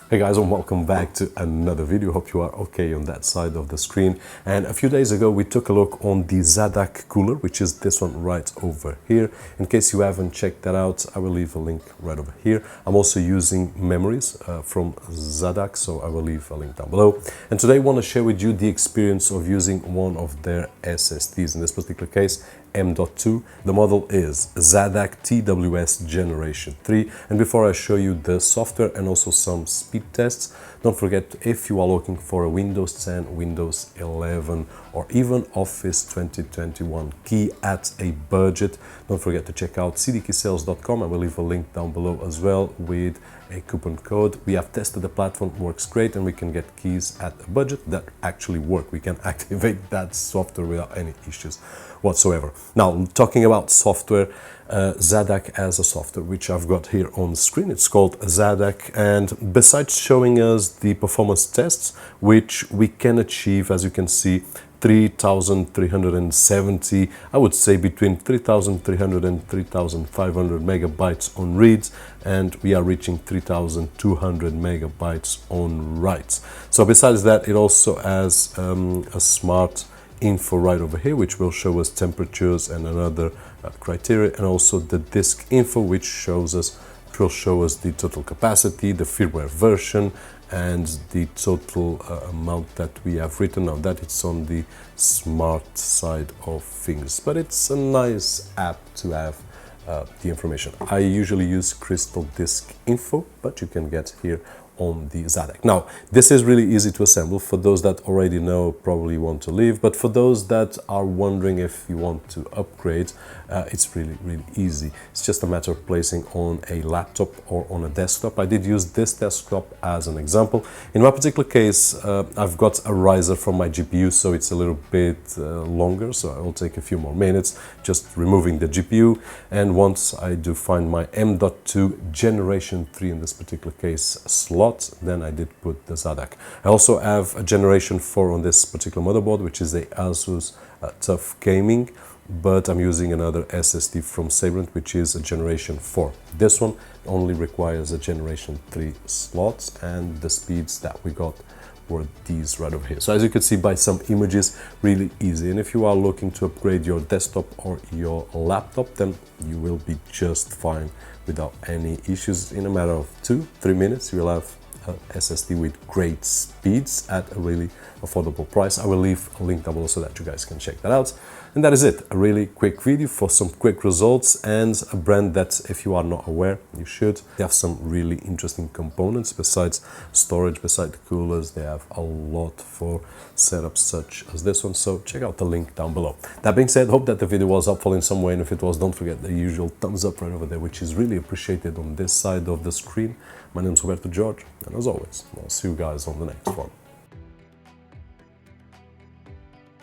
Hey guys, and welcome back to another video. Hope you are okay on that side of the screen. And a few days ago we took a look on the ZADAK cooler, which is this one right over here. In case you haven't checked that out, I will leave a link right over here. I'm also using memories from ZADAK, so I will leave a link down below. And today I want to share with you the experience of using one of their SSDs. In this particular case, M.2. The model is ZADAK TWS Generation 3. And before I show you the software and also some speed tests, don't forget, if you are looking for a Windows 10, Windows 11 or even Office 2021 key at a budget, don't forget to check out cdkeysales.com. I will leave a link down below as well with a coupon code. We have tested the platform, works great, and we can get keys at a budget that actually work. We can activate that software without any issues whatsoever. Now, talking about software, ZADAK as a software, which I've got here on the screen. It's called ZADAK, and besides showing us the performance tests, which we can achieve, as you can see, 3,370, I would say between 3,300 and 3,500 megabytes on reads, and we are reaching 3,200 megabytes on writes. So besides that, it also has a smart info right over here, which will show us temperatures and another criteria, and also the disk info, which will show us the total capacity, the firmware version, and the total amount that we have written. Now that it's on the smart side of things, but it's a nice app to have the information. I usually use Crystal Disk Info, but you can get here on the ZADAK. Now, this is really easy to assemble. For those that already know, probably want to leave, but for those that are wondering if you want to upgrade, it's really easy. It's just a matter of placing on a laptop or on a desktop. I did use this desktop as an example. In my particular case, I've got a riser from my GPU, so it's a little bit longer, so I will take a few more minutes just removing the GPU. And once I do find my M.2 Generation 3, in this particular case, slot, then I did put the ZADAK. I also have a Generation 4 on this particular motherboard, which is a Asus Tough Gaming, but I'm using another SSD from Sabrent, which is a Generation 4. This one only requires a Generation 3 slot, and the speeds that we got were these right over here. So as you can see by some images, really easy. And if you are looking to upgrade your desktop or your laptop, then you will be just fine without any issues. In a matter of 2-3 minutes, you will have SSD with great speeds at a really affordable price. I will leave a link down below so that you guys can check that out. And that is it. A really quick video for some quick results, and a brand that, if you are not aware, you should. They have some really interesting components besides storage, besides the coolers. They have a lot for setups such as this one, so check out the link down below. That being said, hope that the video was helpful in some way, and if it was, don't forget the usual thumbs up right over there, which is really appreciated on this side of the screen. My name is Roberto, and as always, I'll see you guys on the next one.